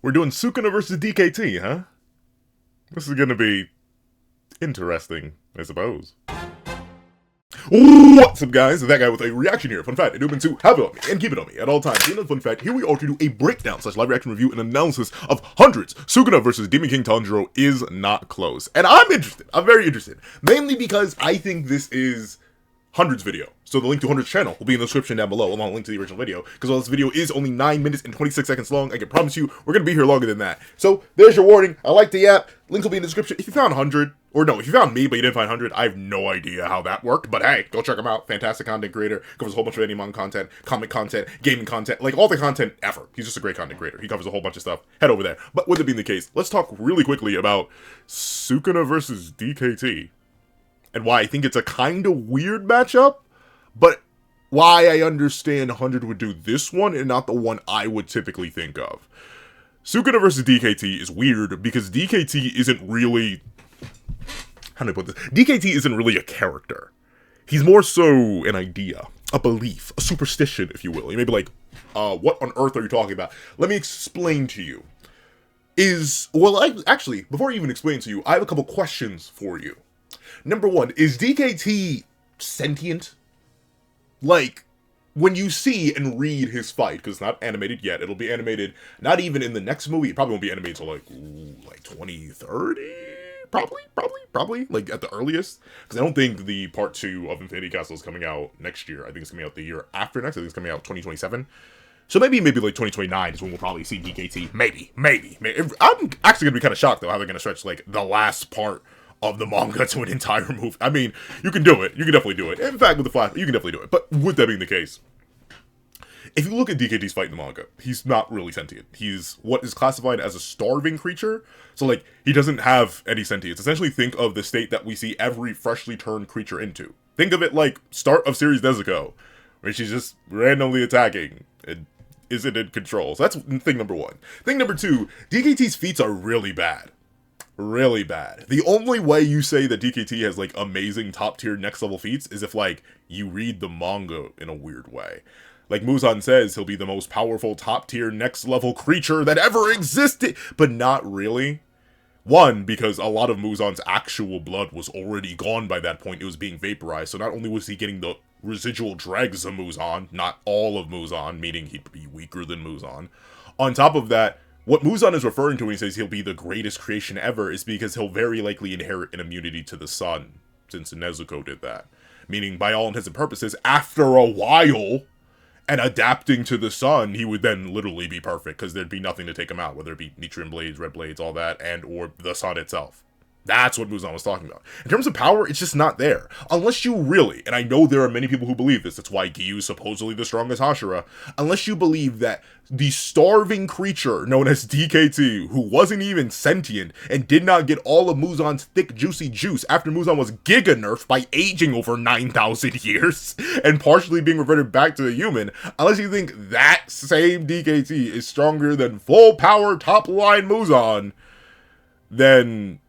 We're doing Sukuna versus DKT, huh? This is gonna be interesting, I suppose. What's up, guys? That guy with a reaction here. Fun fact, I do mean to have it on me and keep it on me at all times. Another fun fact, here we are to do a breakdown / live reaction review and analysis of hundreds. Sukuna versus Demon King Tanjiro is not close. And I'm interested. I'm very interested. Mainly because I think this is Hundreds video. So the link to Hundreds channel will be in the description down below, along with a link to the original video. Because while this video is only 9 minutes and 26 seconds long, I can promise you we're going to be here longer than that. So there's your warning. I like the app. Link will be in the description. If you found 100, or no, if you found me but you didn't find 100, I have no idea how that worked. But hey, go check him out. Fantastic content creator. Covers a whole bunch of anime content, comic content, gaming content, like all the content ever. He's just a great content creator. He covers a whole bunch of stuff. Head over there. But with it being the case, let's talk really quickly about Sukuna versus DKT. And why I think it's a kind of weird matchup. But why I understand 100 would do this one and not the one I would typically think of. Sukuna versus DKT is weird because DKT isn't really... How do I put this? DKT isn't really a character. He's more so an idea, a belief, a superstition, if you will. You may be like, what on earth are you talking about? Let me explain to you. Actually, before I even explain to you, I have a couple questions for you. Number one, is DKT sentient? Like, when you see and read his fight, because it's not animated yet, it'll be animated not even in the next movie. It probably won't be animated until like 2030? Probably, like at the earliest. Because I don't think the part 2 of Infinity Castle is coming out next year. I think it's coming out the year after next. I think it's coming out 2027. So maybe like 2029 is when we'll probably see DKT. Maybe. I'm actually going to be kind of shocked, though, how they're going to stretch, like, the last part of the manga to an entire movie. I mean, you can do it. You can definitely do it. In fact, with the Flash, you can definitely do it. But with that being the case, if you look at DKT's fight in the manga, he's not really sentient. He's what is classified as a starving creature. So, like, he doesn't have any sentience. Essentially, think of the state that we see every freshly turned creature into. Think of it like start of series Nezuko, where she's just randomly attacking and isn't in control. So that's thing number one. Thing number two, DKT's feats are really bad. Really bad. The only way you say that DKT has, like, amazing top-tier next-level feats is if, like, you read the manga in a weird way. Like Muzan says, he'll be the most powerful top-tier next-level creature that ever existed, but not really. One, because a lot of Muzan's actual blood was already gone by that point. It was being vaporized, so not only was he getting the residual dregs of Muzan, not all of Muzan, meaning he'd be weaker than Muzan. On top of that, what Muzan is referring to when he says he'll be the greatest creation ever is because he'll very likely inherit an immunity to the sun, since Nezuko did that. Meaning, by all intents and purposes, after a while, and adapting to the sun, he would then literally be perfect, because there'd be nothing to take him out, whether it be Nichiren blades, red blades, all that, and or the sun itself. That's what Muzan was talking about. In terms of power, it's just not there. Unless you really, and I know there are many people who believe this, that's why Gyu is supposedly the strongest Hashira, unless you believe that the starving creature known as DKT, who wasn't even sentient and did not get all of Muzan's thick, juicy juice after Muzan was giga-nerfed by aging over 9,000 years and partially being reverted back to a human, unless you think that same DKT is stronger than full-power top-line Muzan, then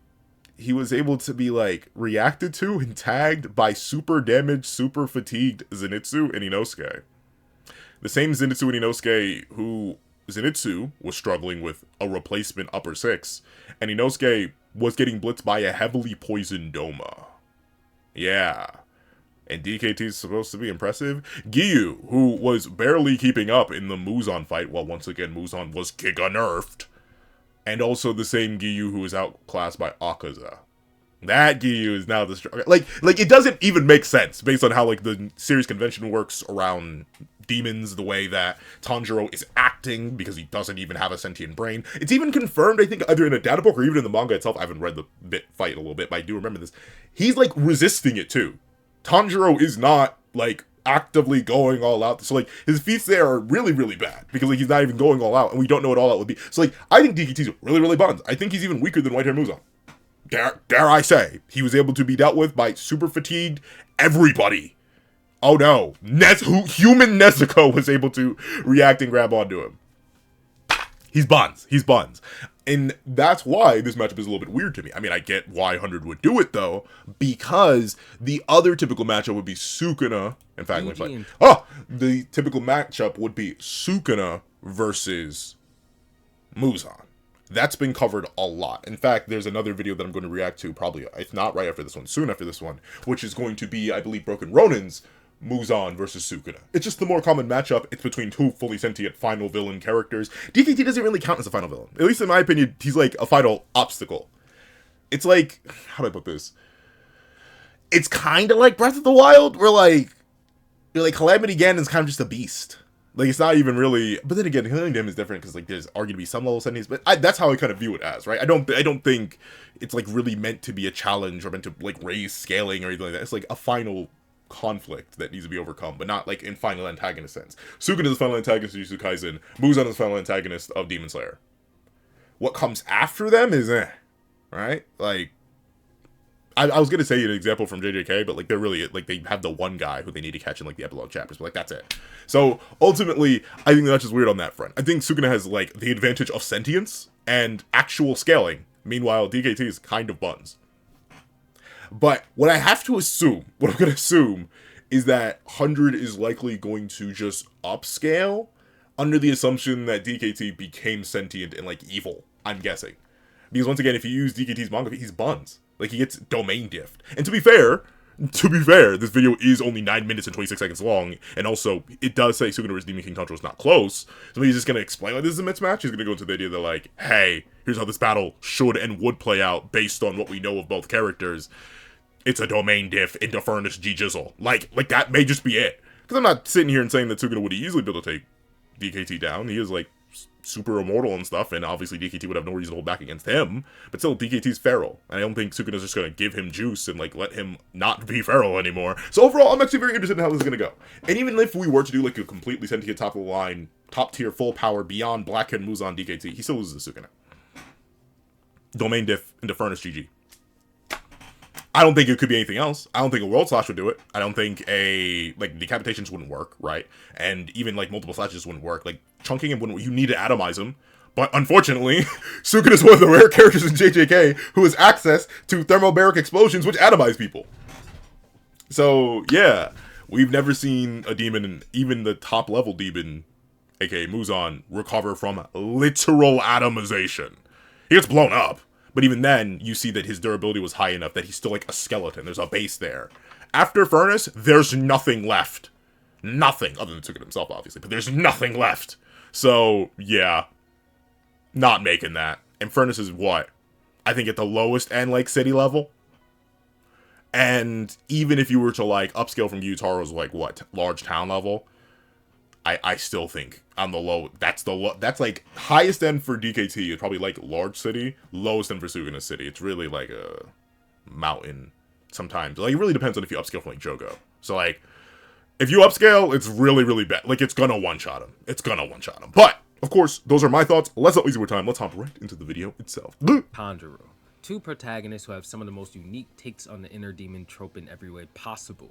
he was able to be, like, reacted to and tagged by super damaged, super fatigued Zenitsu and Inosuke. The same Zenitsu and Inosuke who Zenitsu was struggling with a replacement upper 6, and Inosuke was getting blitzed by a heavily poisoned Doma. Yeah. And DKT is supposed to be impressive. Gyu, who was barely keeping up in the Muzan fight, while once again Muzan was giga-nerfed. And also the same Gyu who was outclassed by Akaza. That Gyu is now the strongest. Like, it doesn't even make sense based on how, like, the series convention works around demons, the way that Tanjiro is acting, because he doesn't even have a sentient brain. It's even confirmed, I think, either in a data book or even in the manga itself. I haven't read the fight a little bit, but I do remember this. He's, like, resisting it, too. Tanjiro is not, like, actively going all out. So, like, his feats there are really, really bad, because, like, he's not even going all out, and we don't know what all out would be. So, like, I think DKT's really, really buns. I think he's even weaker than White Hair Muzan. Dare I say, he was able to be dealt with by super fatigued everybody. Oh no, human Nezuko was able to react and grab onto him. He's buns. And that's why this matchup is a little bit weird to me. I mean, I get why 100 would do it, though, because the other typical matchup would be Sukuna. In fact, the typical matchup would be Sukuna versus Muzan. That's been covered a lot. In fact, there's another video that I'm going to react to probably, if not right after this one, soon after this one, which is going to be, I believe, Broken Ronin's Muzan versus Sukuna. It's just the more common matchup. It's between two fully sentient final villain characters. DKT doesn't really count as a final villain. At least in my opinion, he's like a final obstacle. It's like, how do I put this? It's kind of like Breath of the Wild, where like Calamity Ganon is kind of just a beast. Like, it's not even really, but then again, Healing Dim is different because like there's argued to be some level sentience, but that's how I kind of view it as, right? I don't think it's like really meant to be a challenge or meant to like raise scaling or anything like that. It's like a final conflict that needs to be overcome, but not like in final antagonist sense. Sukuna is the final antagonist of Jujutsu Kaisen. Muzan is the final antagonist of Demon Slayer. What comes after them is right? Like, I was gonna say an example from JJK, but like they're really like they have the one guy who they need to catch in like the epilogue chapters, but like that's it. So ultimately, I think that's just weird on that front. I think Sukuna has like the advantage of sentience and actual scaling. Meanwhile, DKT is kind of buns. But what I have to assume, what I'm gonna assume, is that 100 is likely going to just upscale under the assumption that DKT became sentient and like evil. I'm guessing, because once again, if you use DKT's manga, he's buns. Like, he gets domain diff. And to be fair, this video is only 9 minutes and 26 seconds long, and also, it does say Sukuna vs. Demon King Tanjiro is not close, so he's just gonna explain like this is a mismatch. He's gonna go into the idea that like, hey, here's how this battle should and would play out based on what we know of both characters. It's a domain diff into Furnace G-Jizzle. Like that may just be it. Because I'm not sitting here and saying that Sukuna would easily be able to take DKT down. He is like super immortal and stuff, and obviously DKT would have no reason to hold back against him, but still DKT's feral. I don't think Sukuna's just gonna give him juice and like let him not be feral anymore. So overall, I'm actually very interested in how this is gonna go. And even if we were to do like a completely sentient top of the line, top tier full power beyond Blackhead Muzan DKT, he still loses to Sukuna. Domain diff into Furnace GG. I don't think it could be anything else. I don't think a World Slash would do it. I don't think like, decapitations wouldn't work, right? And even, like, multiple slashes wouldn't work. Like, chunking him wouldn't work. You need to atomize him. But, unfortunately, Sukuna is one of the rare characters in JJK who has access to thermobaric explosions, which atomize people. So, yeah. We've never seen a demon, even the top-level demon, aka Muzan, recover from literal atomization. He gets blown up. But even then, you see that his durability was high enough that he's still like a skeleton. There's a base there. After Furnace, there's nothing left. Nothing. Other than Sukuna himself, obviously. But there's nothing left. So, yeah. Not making that. And Furnace is what? I think at the lowest end, like, city level. And even if you were to, like, upscale from Gyutaro's, like, what? Large town level. I still think on the low, that's like highest end for DKT is probably like large city, lowest end for Sukuna city. It's really like a mountain sometimes. Like, it really depends on if you upscale from like Jogo. So like, if you upscale, it's really, really bad. Like, it's gonna one-shot him. It's gonna one-shot him. But, of course, those are my thoughts. Let's not waste more time. Let's hop right into the video itself. Tanjiro. Two protagonists who have some of the most unique takes on the inner demon trope in every way possible.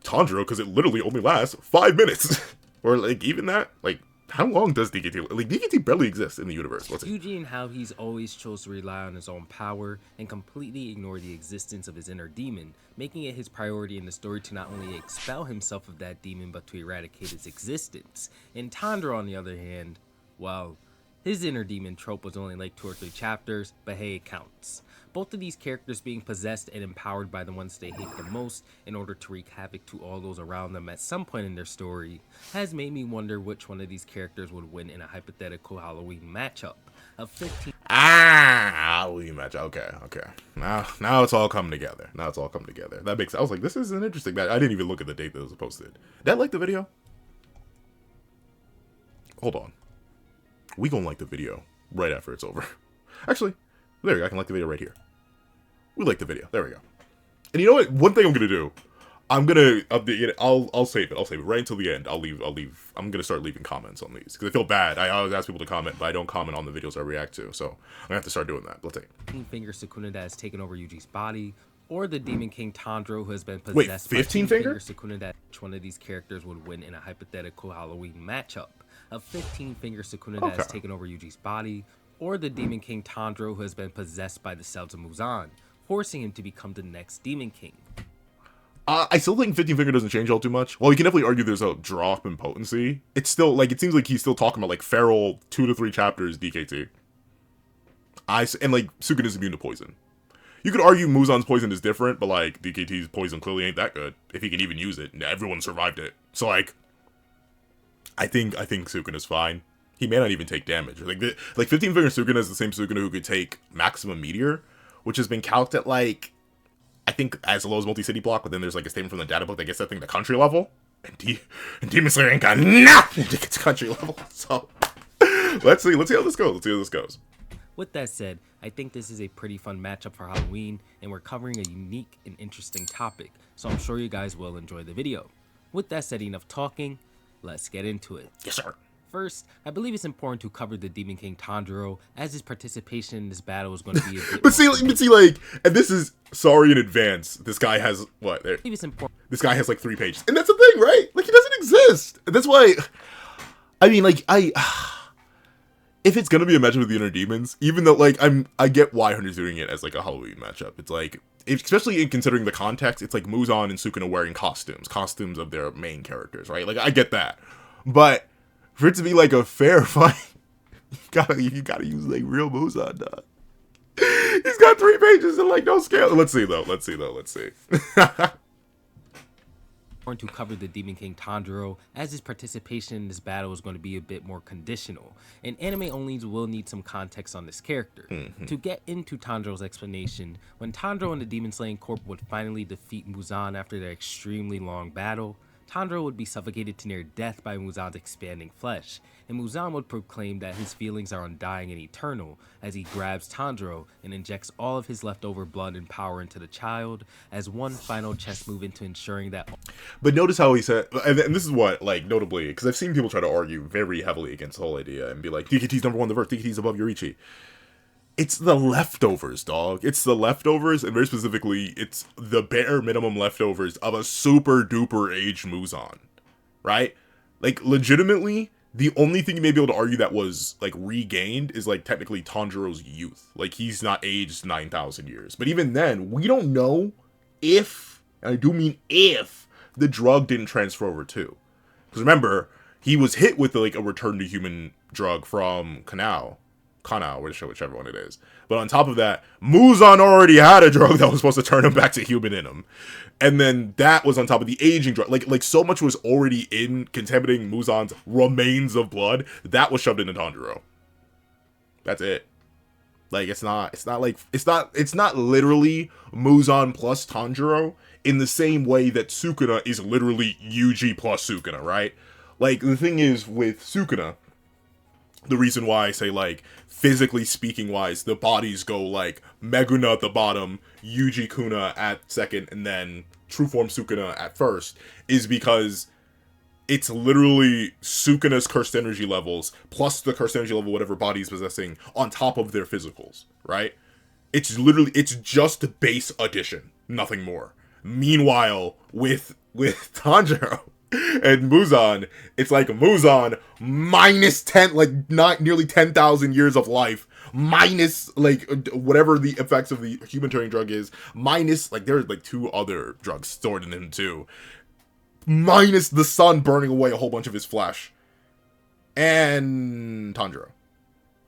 Tanjiro, because it literally only lasts 5 minutes. Or, like, even that, like, how long does DKT, like, DKT barely exists in the universe. Yuji and how he's always chose to rely on his own power and completely ignore the existence of his inner demon, making it his priority in the story to not only expel himself of that demon, but to eradicate its existence. And Tanjiro, on the other hand, well, his inner demon trope was only like 2 or 3 chapters, but hey, it counts. Both of these characters being possessed and empowered by the ones they hate the most in order to wreak havoc to all those around them at some point in their story has made me wonder which one of these characters would win in a hypothetical Halloween matchup of 15. Halloween matchup. Okay. Now it's all coming together. That makes sense. I was like, this is an interesting match. I didn't even look at the date that it was posted. Did I like the video? Hold on. We gonna like the video right after it's over. Actually, there we go. I can like the video right here. We like the video. There we go. And you know what? One thing I'm gonna do, I'm gonna update it. I'll save it. I'll save it right until the end. I'll leave. I'm gonna start leaving comments on these because I feel bad. I always ask people to comment, but I don't comment on the videos I react to. So I'm gonna have to start doing that. Let's see. Finger Sukuna that has taken over Yuji's body, or the Demon King Tanjiro who has been possessed. Wait, by 15 finger Sukuna. That which one of these characters would win in a hypothetical Halloween matchup? A 15-finger Sukuna that has taken over Yuji's body, or the Demon King Tanjiro who has been possessed by the cells of Muzan, forcing him to become the next Demon King. I still think 15 finger doesn't change all too much. Well, you can definitely argue there's a drop in potency. It's still, like, it seems like he's still talking about, like, feral 2 to 3 chapters DKT. And like Sukuna's immune to poison. You could argue Muzan's poison is different, but like DKT's poison clearly ain't that good if he can even use it. Everyone survived it, so like I think Sukuna's fine. He may not even take damage. Like 15 Finger Sukuna is the same Sukuna who could take Maximum Meteor, which has been calced at like I think as low as Multi-City Block, but then there's like a statement from the data book that gets that thing to country level, and Demon Slayer ain't got nothing to get to country level. So let's see how this goes. With that said, I think this is a pretty fun matchup for Halloween, and we're covering a unique and interesting topic, so I'm sure you guys will enjoy the video. With that said, enough talking, let's get into it. Yes, sir. First, I believe it's important to cover the Demon King Tanjiro, as his participation in this battle is going to be a bit but see, like, and this is, sorry in advance, this guy has, what, there? This guy has like 3 pages, and that's the thing, right? Like, he doesn't exist. And that's why, I mean, like, if it's gonna be a matchup with the Inner Demons, even though, like, I get why Hunter's doing it as, like, a Halloween matchup. It's like, especially in considering the context, it's like Muzan and Sukuna wearing costumes of their main characters, right? Like, I get that. But for it to be, like, a fair fight, you gotta use, like, real Muzan, dog. He's got 3 pages and, like, no scale. Let's see. To cover the Demon King Tanjiro, as his participation in this battle is going to be a bit more conditional, and anime onlys will need some context on this character. To get into Tanjiro's explanation, when Tanjiro and the Demon Slaying Corp would finally defeat Muzan after their extremely long battle, Tanjiro would be suffocated to near death by Muzan's expanding flesh, and Muzan would proclaim that his feelings are undying and eternal as he grabs Tanjiro and injects all of his leftover blood and power into the child as one final chess move into ensuring that... But notice how he said, and this is what, like, notably, because I've seen people try to argue very heavily against the whole idea and be like, DKT's number 1 in the verse, DKT's above Yorichi. It's the leftovers, dog. It's the leftovers, and very specifically, it's the bare minimum leftovers of a super duper aged Muzan, right? Like, legitimately, the only thing you may be able to argue that was, like, regained is, like, technically Tanjiro's youth. Like, he's not aged 9,000 years. But even then, we don't know if, and I do mean if, the drug didn't transfer over too. Because remember, he was hit with, like, a return to human drug from Kanao, whichever one it is. But on top of that, Muzan already had a drug that was supposed to turn him back to human in him. And then that was on top of the aging drug. Like so much was already in contaminating Muzan's remains of blood. That was shoved into Tanjiro. That's it. Like, it's not literally Muzan plus Tanjiro in the same way that Sukuna is literally Yuji plus Sukuna, right? Like, the thing is with Sukuna, the reason why I say, like, physically speaking wise, the bodies go, like, Meguna at the bottom, Yuji Kuna at second, and then True Form Sukuna at first, is because it's literally Sukuna's cursed energy levels, plus the cursed energy level whatever body is possessing, on top of their physicals, right? It's just base addition, nothing more. Meanwhile, with Tanjiro and Muzan, it's like Muzan minus 10, like, not nearly 10,000 years of life, minus, like, whatever the effects of the human turning drug is, minus, like, there's, like, 2 other drugs stored in him, too, minus the sun burning away a whole bunch of his flesh, and Tanjiro.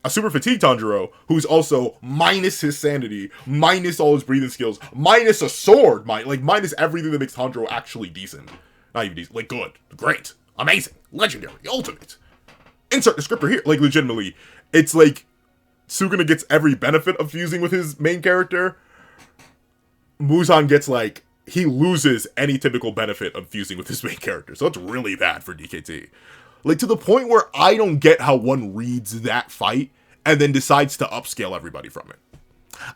A super fatigued Tanjiro, who's also minus his sanity, minus all his breathing skills, minus a sword, minus everything that makes Tanjiro actually decent. Not even decent, like, good, great, amazing, legendary, ultimate. Insert descriptor here. Like, legitimately, it's like Sukuna gets every benefit of fusing with his main character. Muzan gets, like, he loses any typical benefit of fusing with his main character. So it's really bad for DKT. Like, to the point where I don't get how one reads that fight and then decides to upscale everybody from it.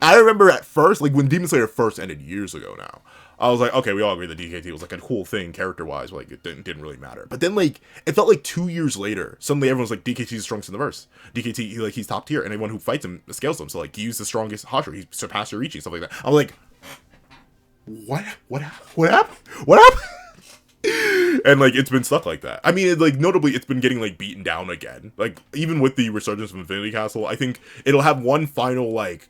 I remember at first, like, when Demon Slayer first ended years ago now, I was like, okay, we all agree that DKT was, like, a cool thing character-wise, but, like, it didn't really matter. But then, like, it felt like 2 years later, suddenly everyone's like, DKT's the strongest in the verse. DKT, like, he's top tier, and anyone who fights him scales him. So, like, he's the strongest Hashira. He surpassed Yorichi, stuff like that. I'm like, what happened? And, like, it's been stuck like that. I mean, notably, it's been getting, like, beaten down again. Like, even with the resurgence of Infinity Castle, I think it'll have one final, like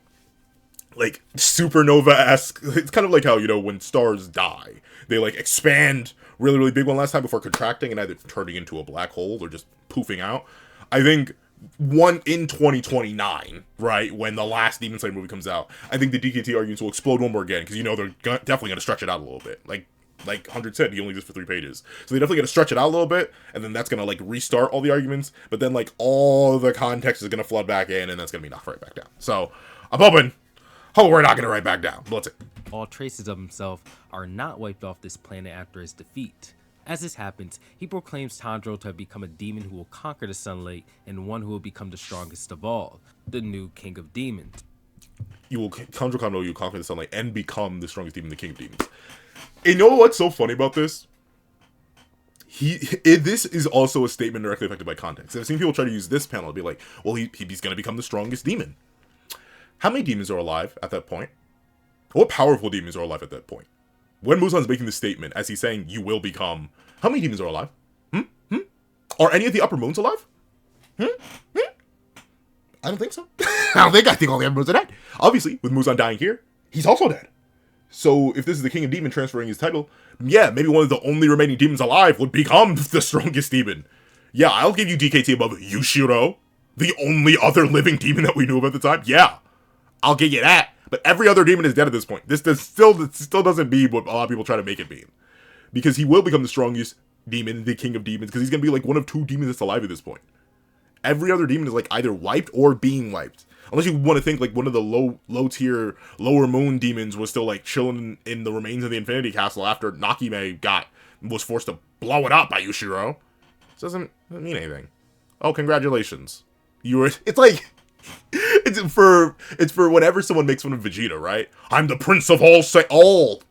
supernova-esque, it's kind of like how, you know, when stars die, they, like, expand really, really big one last time before contracting and either turning into a black hole or just poofing out. I think one in 2029, right, when the last Demon Slayer movie comes out, I think the DKT arguments will explode one more again, because they're definitely going to stretch it out a little bit. Like 100 said, he only did this for 3 pages. So they definitely going to stretch it out a little bit, and then that's going to, like, restart all the arguments, but then, like, all the context is going to flood back in, and that's going to be knocked right back down. So, I'm hoping we're not going to right back down. Let's see. All traces of himself are not wiped off this planet after his defeat. As this happens, he proclaims Tanjiro to have become a demon who will conquer the sunlight and one who will become the strongest of all, the new king of demons. Tanjiro Kano, you conquer the sunlight and become the strongest demon, the king of demons. And you know what's so funny about this? This is also a statement directly affected by context. I've seen people try to use this panel to be like, well, he's going to become the strongest demon. How many demons are alive at that point? What powerful demons are alive at that point? When Muzan's making this statement, as he's saying, you will become... How many demons are alive? Are any of the upper moons alive? I don't think so. I think all the upper moons are dead. Obviously, with Muzan dying here, he's also dead. So, if this is the King of Demon transferring his title, yeah, maybe one of the only remaining demons alive would become the strongest demon. Yeah, I'll give you DKT above Yushiro, the only other living demon that we knew of at the time. Yeah, I'll give you that. But every other demon is dead at this point. This still doesn't mean what a lot of people try to make it mean. Because he will become the strongest demon, the king of demons, because he's going to be like one of 2 demons that's alive at this point. Every other demon is like either wiped or being wiped. Unless you want to think like one of the low tier, lower moon demons was still like chilling in the remains of the Infinity Castle after Nakime was forced to blow it up by Yushiro. This doesn't mean anything. Oh, congratulations. It's for whenever someone makes fun of Vegeta, right? I'm the prince of all.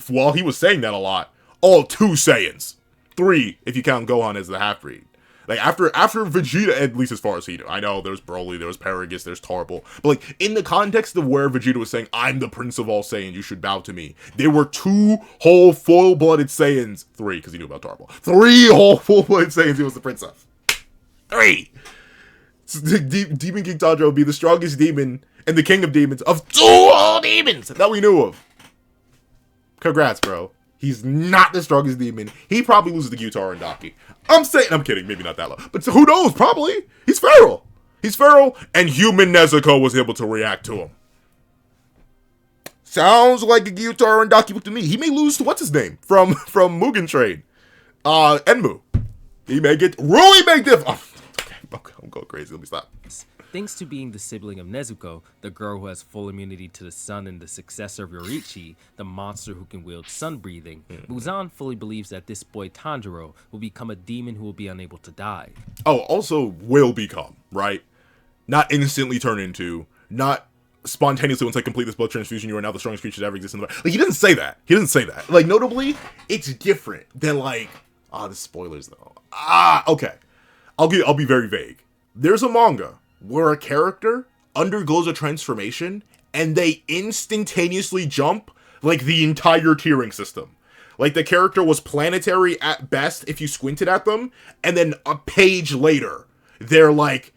Well, he was saying that a lot. All 2 Saiyans. 3, if you count Gohan as the half-breed. Like, after Vegeta, at least as far as he knew. I know, there's Broly, there's Paragus, there's Tarble. But, like, in the context of where Vegeta was saying, I'm the prince of all Saiyans, you should bow to me. There were 2 whole full-blooded Saiyans. 3, because he knew about Tarble. 3 whole full-blooded Saiyans he was the prince of. 3! Demon King Tanjiro will be the strongest demon and the king of demons of 2 whole demons that we knew of. Congrats, bro. He's not the strongest demon. He probably loses to Gyutaro and Daki. I'm kidding. Maybe not that low. But who knows? Probably. He's feral. And human Nezuko was able to react to him. Sounds like a Gyutaro and Daki book to me. He may lose to what's-his-name from Mugen Train. Enmu. He may get... Rui may I'm going crazy. Let me stop. Thanks to being the sibling of Nezuko, the girl who has full immunity to the sun and the successor of Yoriichi, the monster who can wield sun breathing, Muzan fully believes that this boy Tanjiro will become a demon who will be unable to die. Oh, also will become, right? Not instantly turn into, not spontaneously once I complete this blood transfusion, you are now the strongest creature to ever exist in the world. Like, he doesn't say that. Like, notably, it's different than, like, the spoilers, though. Okay. I'll be very vague. There's a manga where a character undergoes a transformation and they instantaneously jump like the entire tiering system. Like the character was planetary at best if you squinted at them, and then a page later, they're like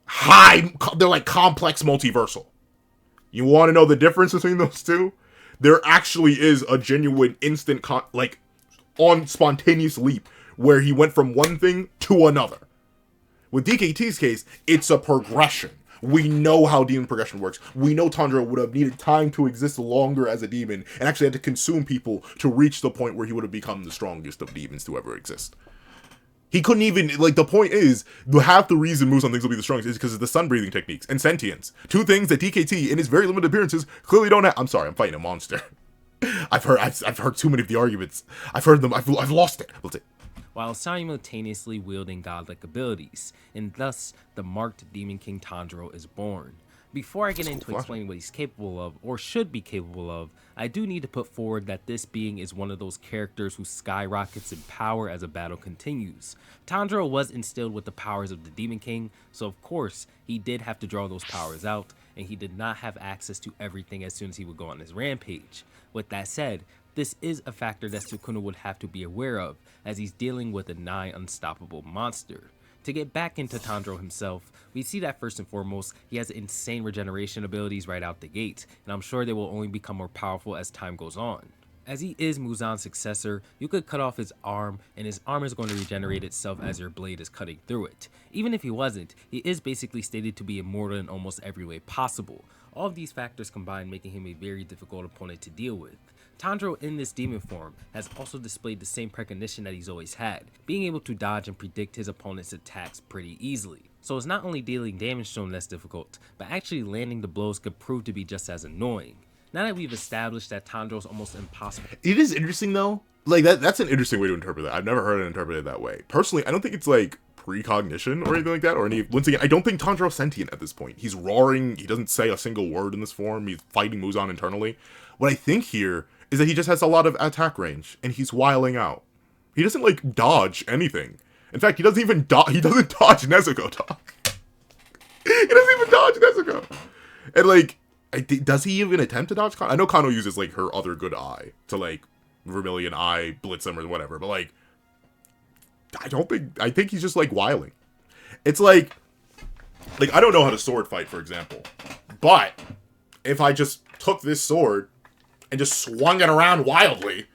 complex multiversal. You want to know the difference between those two? There actually is a genuine instant on spontaneous leap where he went from one thing to another. With DKT's case, it's a progression. We know how demon progression works. We know Tanjiro would have needed time to exist longer as a demon and actually had to consume people to reach the point where he would have become the strongest of demons to ever exist. He couldn't even, like, the point is, half the reason Muzan thinks he'll be the strongest is because of the sun-breathing techniques and sentience. 2 things that DKT, in his very limited appearances, clearly don't have. I'm sorry, I'm fighting a monster. I've heard too many of the arguments. I've heard them, I've lost it. Let's see. While simultaneously wielding godlike abilities, and thus the marked Demon King Tanjiro is born. Before I get into explaining what he's capable of, or should be capable of, I do need to put forward that this being is one of those characters who skyrockets in power as a battle continues. Tanjiro was instilled with the powers of the Demon King, so of course, he did have to draw those powers out, and he did not have access to everything as soon as he would go on his rampage. With that said, this is a factor that Sukuna would have to be aware of, as he's dealing with a nigh unstoppable monster. To get back into Tanjiro himself, we see that first and foremost, he has insane regeneration abilities right out the gate, and I'm sure they will only become more powerful as time goes on. As he is Muzan's successor, you could cut off his arm, and his arm is going to regenerate itself as your blade is cutting through it. Even if he wasn't, he is basically stated to be immortal in almost every way possible. All of these factors combined making him a very difficult opponent to deal with. Tanjiro in this demon form has also displayed the same precognition that he's always had, being able to dodge and predict his opponent's attacks pretty easily. So it's not only dealing damage to him that's difficult, but actually landing the blows could prove to be just as annoying. Now that we've established that Tanjiro's almost impossible. It is interesting though. Like that's an interesting way to interpret that. I've never heard it interpreted that way. Personally, I don't think it's like precognition or anything like that, or any. Once again, I don't think Tanjiro's sentient at this point. He's roaring. He doesn't say a single word in this form. He's fighting Muzan internally. What I think here is that he just has a lot of attack range, and he's wiling out. He doesn't like dodge anything. In fact, he doesn't even he doesn't dodge Nezuko. Dog. He doesn't even dodge Nezuko. And like, does he even attempt to dodge Kano? I know Kano uses like her other good eye to like Vermilion Eye blitz him or whatever, but like, I think he's just like wiling. It's like I don't know how to sword fight, for example, but if I just took this sword and just swung it around wildly,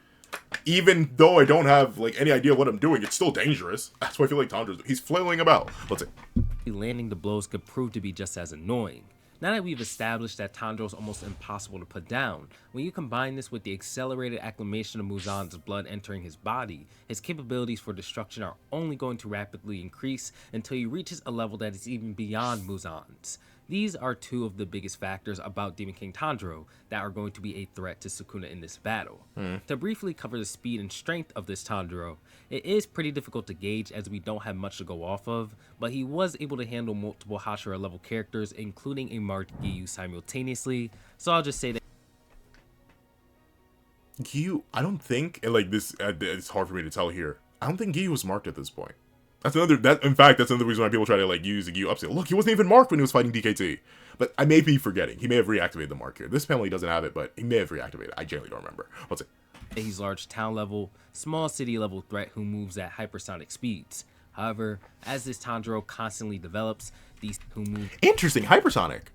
even though I don't have like any idea what I'm doing, it's still dangerous. That's why I feel like he's flailing about. Let's see. Landing the blows could prove to be just as annoying. Now that we've established that Tanjiro's almost impossible to put down, when you combine this with the accelerated acclimation of Muzan's blood entering his body, his capabilities for destruction are only going to rapidly increase until he reaches a level that is even beyond Muzan's. These are two of the biggest factors about Demon King Tanjiro that are going to be a threat to Sukuna in this battle. To briefly cover the speed and strength of this Tanjiro, it is pretty difficult to gauge as we don't have much to go off of, but he was able to handle multiple Hashira level characters, including a marked Giyu simultaneously, so I'll just say that Giyu, I don't think, and like this, it's hard for me to tell here, I don't think Giyu was marked at this point. In fact, that's another reason why people try to like use the Giyu upscale. Look, he wasn't even marked when he was fighting DKT. But I may be forgetting. He may have reactivated the mark here. This family doesn't have it, but he may have reactivated it. I genuinely don't remember. Let's see. he's large town level, small city level threat who moves at hypersonic speeds. However, as this Tanjiro constantly develops, these who move interesting hypersonic.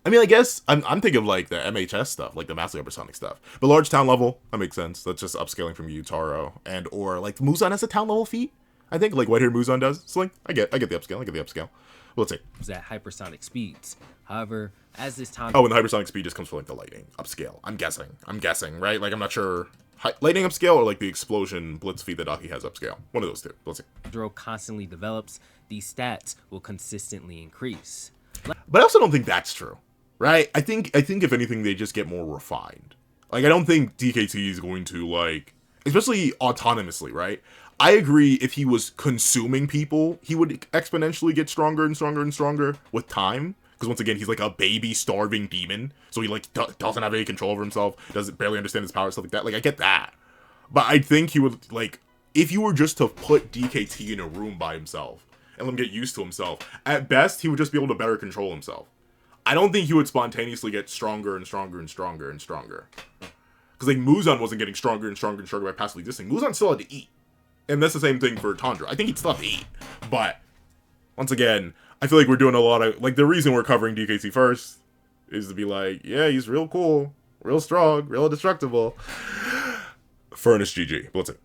I mean, I guess I'm thinking of like the MHS stuff, like the massively hypersonic stuff. But large town level, that makes sense. That's just upscaling from Yutaro, and or like Muzan has a town level feat. I think like White Hair Muzan does. So like I get the upscale. Well, let's see. At hypersonic speeds. However, as this Tanjiro and the hypersonic speed just comes from like the lightning upscale. I'm guessing, right? Like I'm not sure. Lightning upscale or like the explosion blitz feat that Aki has upscale. One of those two. Let's see. Tanjiro constantly develops, these stats will consistently increase. But I also don't think that's true, right? I think if anything, they just get more refined. Like I don't think DKT is going to like, especially autonomously, right? I agree. If he was consuming people, he would exponentially get stronger and stronger and stronger with time. Because once again, he's like a baby starving demon, so he like doesn't have any control over himself, doesn't barely understand his power, stuff like that. Like I get that, but I think he would like if you were just to put DKT in a room by himself and let him get used to himself. At best, he would just be able to better control himself. I don't think he would spontaneously get stronger and stronger and stronger and stronger. Because like Muzan wasn't getting stronger and stronger and stronger by passively dissing. Muzan still had to eat, and that's the same thing for Tanjiro. I think he'd still have to eat, but once again, I feel like we're doing a lot of, like, the reason we're covering DKT first is to be like, yeah, he's real cool, real strong, real indestructible. Furnace GG. What's it?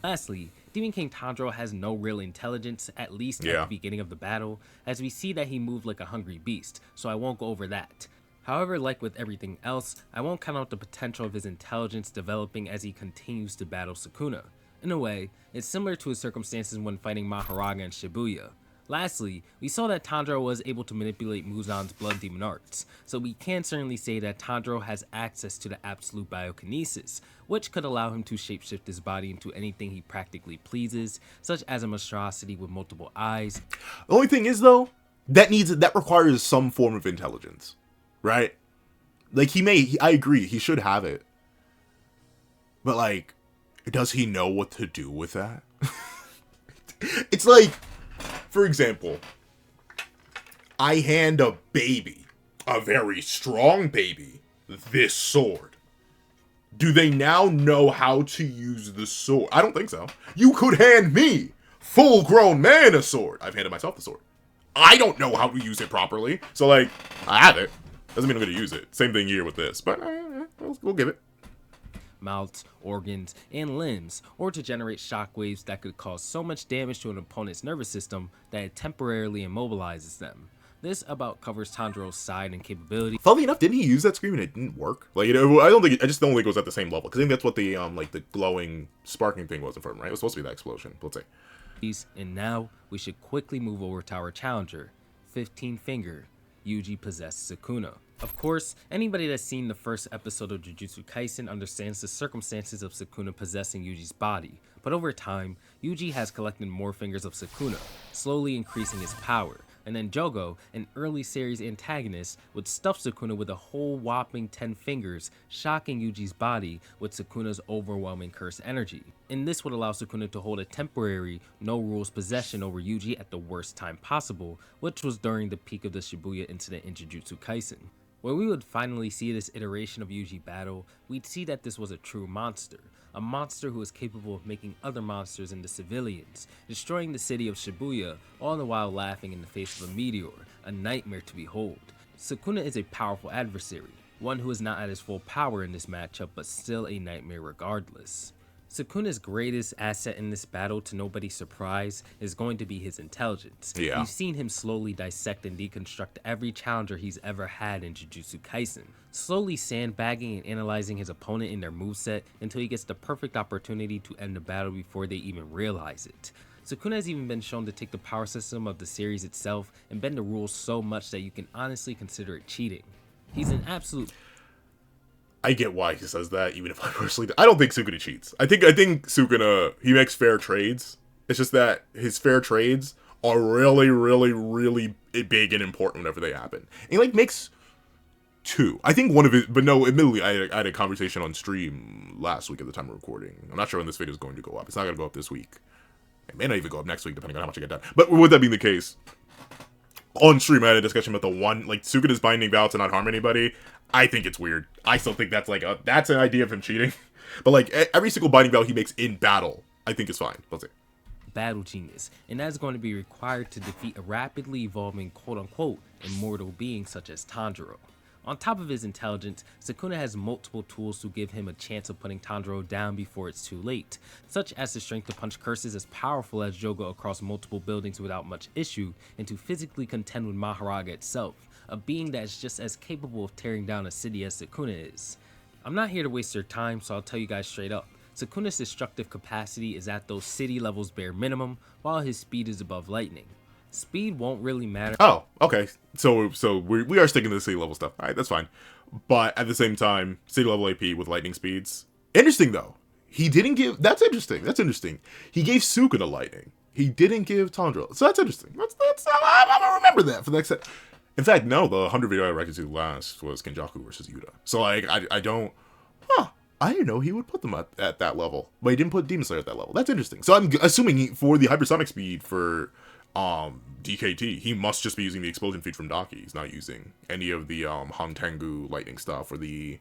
Lastly, Demon King Tanjiro has no real intelligence, at least at the beginning of the battle, as we see that he moved like a hungry beast, so I won't go over that. However, like with everything else, I won't count out the potential of his intelligence developing as he continues to battle Sukuna. In a way, it's similar to his circumstances when fighting Maharaga and Shibuya. Lastly, we saw that Tanjiro was able to manipulate Muzan's blood demon arts, so we can certainly say that Tanjiro has access to the absolute biokinesis, which could allow him to shapeshift his body into anything he practically pleases, such as a monstrosity with multiple eyes. The only thing is though, that requires some form of intelligence, right? Like I agree, he should have it. But like, does he know what to do with that? It's like, for example, I hand a baby, a very strong baby, this sword. Do they now know how to use the sword? I don't think so. You could hand me, full-grown man, a sword. I've handed myself the sword. I don't know how to use it properly. So, like, I have it. Doesn't mean I'm going to use it. Same thing here with this. But we'll give it. mouths, organs, and limbs, or to generate shockwaves that could cause so much damage to an opponent's nervous system that it temporarily immobilizes them. This about covers Tanjiro's side and capability. Funnily enough, didn't he use that scream and it didn't work? Like, I just don't think it was at the same level. Because I think that's what the, like, the glowing, sparking thing was in front of him, right? It was supposed to be that explosion. Let's say. And now, we should quickly move over to our challenger, 15-finger, Yuji possessed Sukuna. Of course, anybody that's seen the first episode of Jujutsu Kaisen understands the circumstances of Sukuna possessing Yuji's body, but over time, Yuji has collected more fingers of Sukuna, slowly increasing his power, and then Jogo, an early series antagonist, would stuff Sukuna with a whole whopping 10 fingers, shocking Yuji's body with Sukuna's overwhelming curse energy. And this would allow Sukuna to hold a temporary, no-rules possession over Yuji at the worst time possible, which was during the peak of the Shibuya incident in Jujutsu Kaisen. When we would finally see this iteration of Yuji battle, we'd see that this was a true monster. A monster who is capable of making other monsters into civilians, destroying the city of Shibuya, all the while laughing in the face of a meteor, a nightmare to behold. Sukuna is a powerful adversary, one who is not at his full power in this matchup, but still a nightmare regardless. Sukuna's greatest asset in this battle, to nobody's surprise, is going to be his intelligence. Yeah. You've seen him slowly dissect and deconstruct every challenger he's ever had in Jujutsu Kaisen, slowly sandbagging and analyzing his opponent in their moveset until he gets the perfect opportunity to end the battle before they even realize it. Sukuna has even been shown to take the power system of the series itself and bend the rules so much that you can honestly consider it cheating. He's an absolute... I get why he says that, even if I personally... I don't think Sukuna cheats. I think Sukuna, he makes fair trades. It's just that his fair trades are really, really, really big and important whenever they happen. And he, like, makes two. I think one of it... But no, admittedly, I had a conversation on stream last week at the time of recording. I'm not sure when this video is going to go up. It's not going to go up this week. It may not even go up next week, depending on how much I get done. But with that being the case, on stream, I had a discussion about the one... Like, Sukuna's binding vow to not harm anybody. I think it's weird. I still think that's like that's an idea of him cheating. But like every single binding vow he makes in battle, I think is fine. Let's see. Battle genius, and that's going to be required to defeat a rapidly evolving quote-unquote immortal being such as Tanjiro. On top of his intelligence, Sukuna has multiple tools to give him a chance of putting Tanjiro down before it's too late, such as the strength to punch curses as powerful as Jogo across multiple buildings without much issue, and to physically contend with Maharaga itself, a being that is just as capable of tearing down a city as Sukuna is. I'm not here to waste your time, so I'll tell you guys straight up. Sukuna's destructive capacity is at those city levels bare minimum, while his speed is above lightning. Speed won't really matter. Oh, okay. So we are sticking to the city level stuff. Alright, that's fine. But at the same time, city level AP with lightning speeds. Interesting though. He didn't give... That's interesting. He gave Sukuna lightning. He didn't give Tanjiro. So that's interesting. I'm gonna remember that for the next set. In fact, no, the 100 video I record to last was Kenjaku versus Yuta. So, like, I don't... Huh. I didn't know he would put them at that level. But he didn't put Demon Slayer at that level. That's interesting. So I'm assuming for the hypersonic speed for DKT, he must just be using the explosion feed from Daki. He's not using any of the Hantengu lightning stuff or the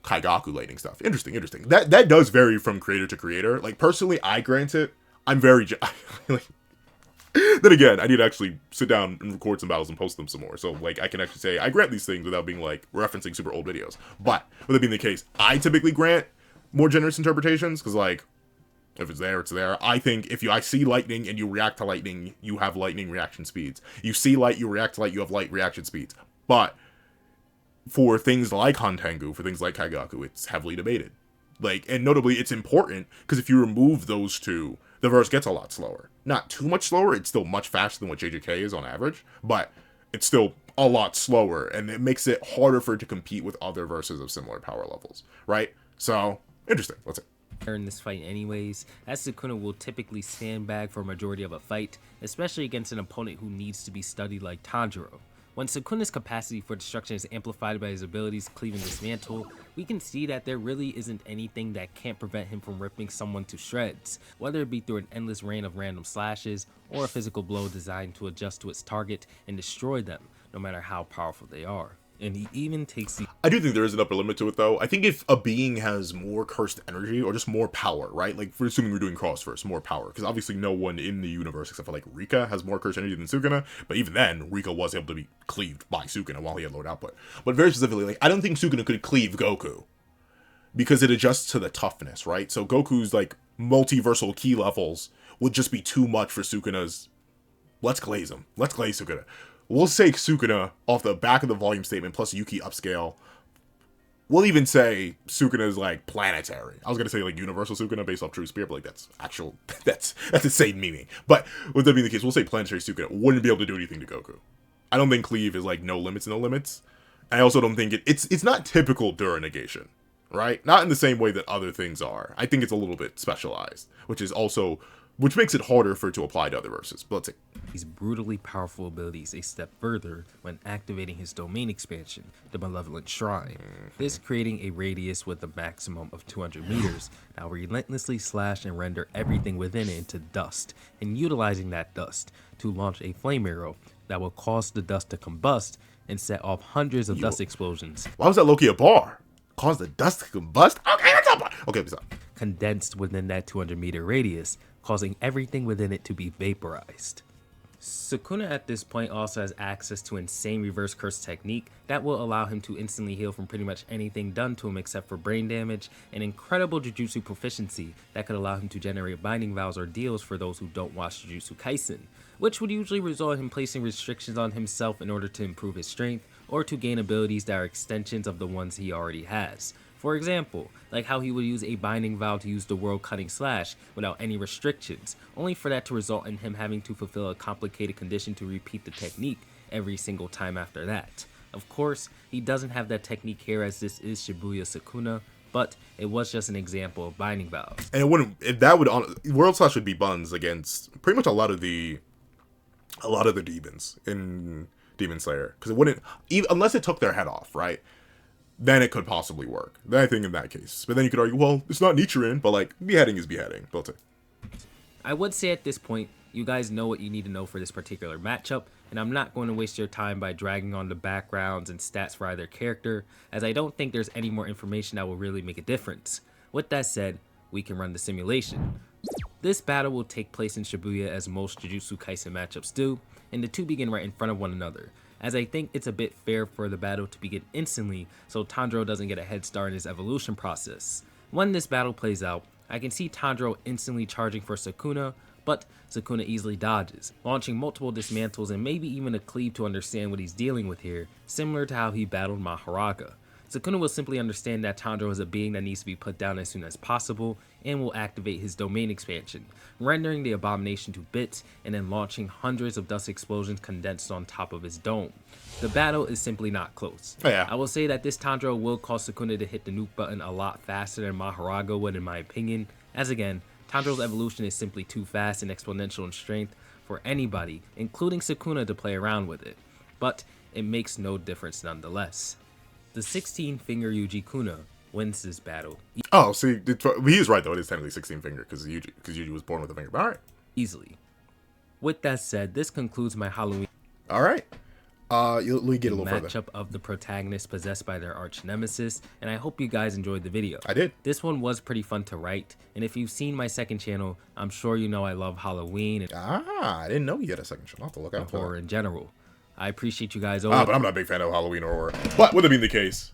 Kaigaku lightning stuff. Interesting. That does vary from creator to creator. Like, personally, I grant it. I'm very... like, then again, I need to actually sit down and record some battles and post them some more. So, like, I can actually say, I grant these things without being, like, referencing super old videos. But, with it being the case, I typically grant more generous interpretations, because, like, if it's there, it's there. I think if I see lightning and you react to lightning, you have lightning reaction speeds. You see light, you react to light, you have light reaction speeds. But, for things like Hantengu, for things like Kaigaku, it's heavily debated. Like, and notably, it's important, because if you remove those two, the verse gets a lot slower. Not too much slower, it's still much faster than what JJK is on average, but it's still a lot slower, and it makes it harder for it to compete with other verses of similar power levels, right? So, interesting. Let's see. In this fight anyways, as Sukuna will typically sandbag for a majority of a fight, especially against an opponent who needs to be studied like Tanjiro. When Sukuna's capacity for destruction is amplified by his abilities Cleave and Dismantle, we can see that there really isn't anything that can't prevent him from ripping someone to shreds, whether it be through an endless rain of random slashes, or a physical blow designed to adjust to its target and destroy them, no matter how powerful they are. And he even takes the... I do think there is an upper limit to it, though. I think if a being has more cursed energy, or just more power, right? Like, for assuming we're doing cross first, more power. Because obviously no one in the universe, except for, like, Rika, has more cursed energy than Sukuna. But even then, Rika was able to be cleaved by Sukuna while he had load output. But very specifically, like, I don't think Sukuna could cleave Goku. because it adjusts to the toughness, right? So Goku's like multiversal ki levels would just be too much for Sukuna's. Let's glaze him. Let's glaze Sukuna. We'll say Sukuna off the back of the volume statement plus Yuki upscale. We'll even say Sukuna's like planetary. I was gonna say like universal Sukuna based off True Spirit, but like that's actual that's insane meaning. But with that being the case, we'll say planetary Sukuna wouldn't be able to do anything to Goku. I don't think Cleave is like no limits, no limits. I also don't think it's not typical Dura negation, right? Not in the same way that other things are. I think it's a little bit specialized, which makes it harder for it to apply to other verses. But let's see. These brutally powerful abilities a step further when activating his domain expansion, the Malevolent Shrine. This creating a radius with a maximum of 200 meters, now relentlessly slash and render everything within it into dust, and utilizing that dust to launch a flame arrow that will cause the dust to combust and set off hundreds of dust explosions. Why was that Loki a bar? Cause the dust to combust? Okay, that's a bar. Okay, what's up? Condensed within that 200-meter radius, causing everything within it to be vaporized. Sukuna at this point also has access to insane reverse curse technique that will allow him to instantly heal from pretty much anything done to him except for brain damage, and incredible Jujutsu proficiency that could allow him to generate binding vows or deals for those who don't watch Jujutsu Kaisen, which would usually result in him placing restrictions on himself in order to improve his strength or to gain abilities that are extensions of the ones he already has. For example, like how he would use a binding vow to use the world cutting slash without any restrictions, only for that to result in him having to fulfill a complicated condition to repeat the technique every single time after that. Of course, he doesn't have that technique here as this is Shibuya Sukuna, but it was just an example of binding vows. And it wouldn't, World Slash would be buns against pretty much a lot of the demons in Demon Slayer, because it wouldn't, even unless it took their head off, right? Then it could possibly work. Then I think in that case. But then you could argue, well, it's not Nichiren, but like, beheading is beheading. But I would say at this point, you guys know what you need to know for this particular matchup, and I'm not going to waste your time by dragging on the backgrounds and stats for either character, as I don't think there's any more information that will really make a difference. With that said, we can run the simulation. This battle will take place in Shibuya as most Jujutsu Kaisen matchups do, and the two begin right in front of one another, as I think it's a bit fair for the battle to begin instantly so Tanjiro doesn't get a head start in his evolution process. When this battle plays out, I can see Tanjiro instantly charging for Sukuna, but Sukuna easily dodges, launching multiple dismantles and maybe even a cleave to understand what he's dealing with here, similar to how he battled Mahoraga. Sukuna will simply understand that Tanjiro is a being that needs to be put down as soon as possible, and will activate his domain expansion, rendering the abomination to bits and then launching hundreds of dust explosions condensed on top of his dome. The battle is simply not close. Oh, yeah. I will say that this Tanjiro will cause Sukuna to hit the nuke button a lot faster than Mahoraga would in my opinion, as again, Tanjiro's evolution is simply too fast and exponential in strength for anybody, including Sukuna, to play around with it, but it makes no difference nonetheless. The 16-finger Yuji Kuna wins this battle. Oh, see, he is right though. It is technically 16-finger because Yuji was born with a finger. But all right. Easily. With that said, this concludes my Halloween. All right. Let me get a little matchup further. of the protagonists possessed by their arch nemesis, and I hope you guys enjoyed the video. I did. This one was pretty fun to write, and if you've seen my second channel, I'm sure you know I love Halloween and I didn't know you had a second channel. I'll have to look out for horror that. in general. I appreciate you guys. But I'm not a big fan of Halloween or horror. But with it being the case,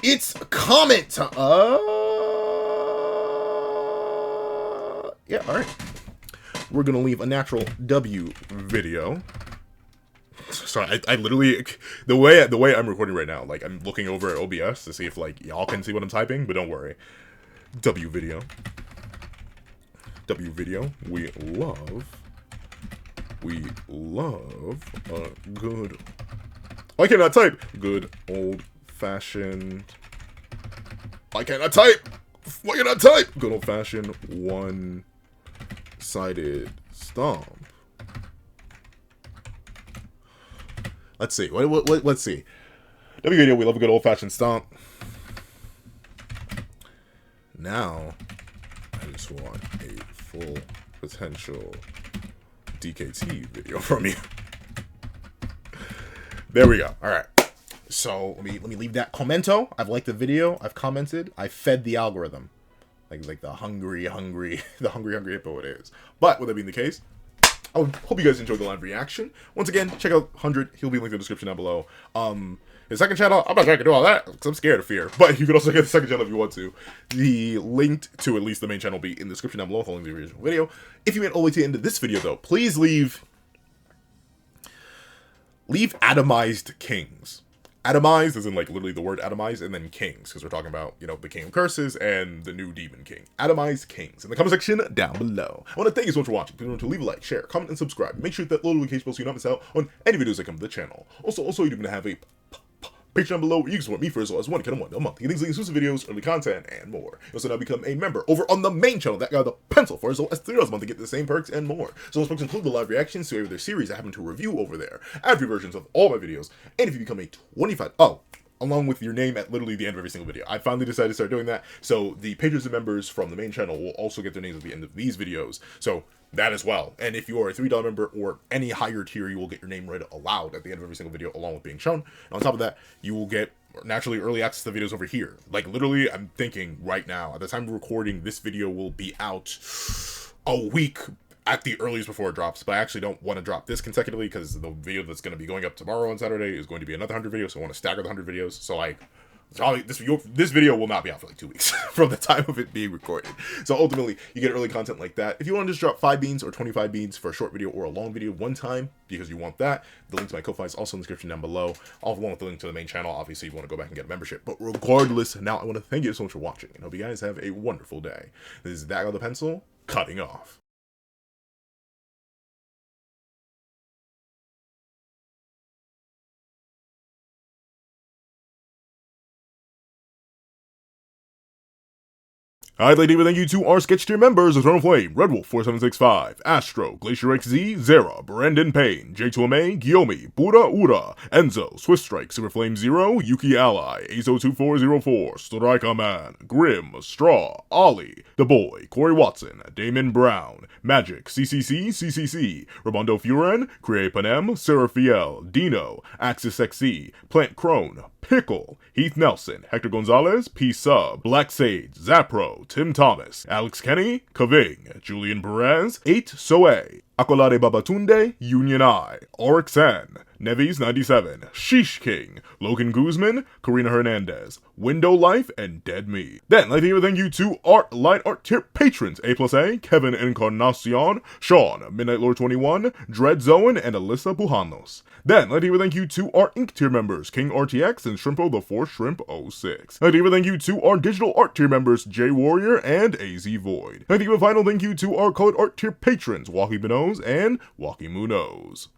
it's comment time. Yeah, all right. We're gonna leave a natural W video. Sorry, I literally, the way I'm recording right now, like I'm looking over at OBS to see if like y'all can see what I'm typing, but don't worry. W video. We love a good. Why can't I type? Good old fashioned. Why can't I type? Why can't I type? Good old fashioned one-sided stomp. Let's see. Let's see. W video. We love a good old fashioned stomp. Now, I just want a full potential DKT video from you. There we go. All right. So let me leave that commento. I've liked the video. I've commented. I fed the algorithm, like the hungry hippo it is. But with that being the case, I hope you guys enjoyed the live reaction. Once again, check out 100. He'll be linked in the description down below. His second channel, I'm not sure I can do all that because I'm scared of fear. But you can also get the second channel if you want to. The link to at least the main channel will be in the description down below following the original video. If you made all the way to the end of this video, though, please leave atomized kings. Atomized as in like literally the word atomized, and then kings, because we're talking about, you know, the king of curses and the new demon king. Atomized kings in the comment section down below. I want to thank you so much for watching. Please remember to leave a like, share, comment, and subscribe. Make sure to hit that little notification bell so you don't miss out on any videos that come to the channel. Also, you're going to have a Patreon down below where you can support me for as low as $1 a month. You get things like exclusive videos, early content, and more. You also now become a member over on the main channel, that guy with the pencil, for as low as $3 a month to get the same perks and more. So those perks include the live reactions to every other series I happen to review over there, ad-free versions of all my videos, and if you become a 25, along with your name at literally the end of every single video. I finally decided to start doing that, so the patrons and members from the main channel will also get their names at the end of these videos, so that as well. And if you are a $3 member or any higher tier, you will get your name read aloud at the end of every single video along with being shown. And on top of that, you will get naturally early access to the videos over here. Like literally, I'm thinking right now, at the time of recording, this video will be out a week at the earliest before it drops, but I actually don't want to drop this consecutively because the video that's going to be going up tomorrow on Saturday is going to be another 100 videos, so I want to stagger the 100 videos. So like, probably this video will not be out for like 2 weeks from the time of it being recorded. So ultimately, you get early content like that. If you want to just drop 5 beans or 25 beans for a short video or a long video one time because you want that, the link to my Ko-Fi is also in the description down below. Along with the link to the main channel, obviously, if you want to go back and get a membership. But regardless, now I want to thank you so much for watching, and hope you guys have a wonderful day. This is that guy with the pencil, cutting off. I'd like to give a thank you to our sketch tier members: Eternal Flame, Red Wolf 4765, Astro, Glacier XZ, Zera, Brandon Payne, J2MA, Guillaume, Buddha Ura, Enzo, Swift Strike, Super Flame 0, Yuki Ally, ASO2404, Strika Man, Grim, Straw, Ollie, The Boy, Corey Watson, Damon Brown, Magic, CCC, Ramondo Furen, Create Panem, Seraphiel, Dino, Axis XC, Plant Crone, Pickle, Heath Nelson, Hector Gonzalez, P Sub, Black Sage, Zapro, Tim Thomas, Alex Kenny, Kaving, Julian Perez, 8 Soe, Akolade Babatunde, Union I, Oryx N, Nevis 97, Sheesh King, Logan Guzman, Karina Hernandez, Window Life, and Dead Me. Then, let me give a thank you to Art tier patrons: A+A, Kevin Encarnacion, Sean, Midnight Lord 21, Dread Zoan, and Alyssa Pujanos. Then, let me give a thank you to our Ink tier members: King RTX and Shrimpo the 4 Shrimp 06. Let me give a thank you to our digital art tier members: J Warrior and AZ Void. Let me give a final thank you to our colored art tier patrons: Walkie Benos and Walkie Munoz.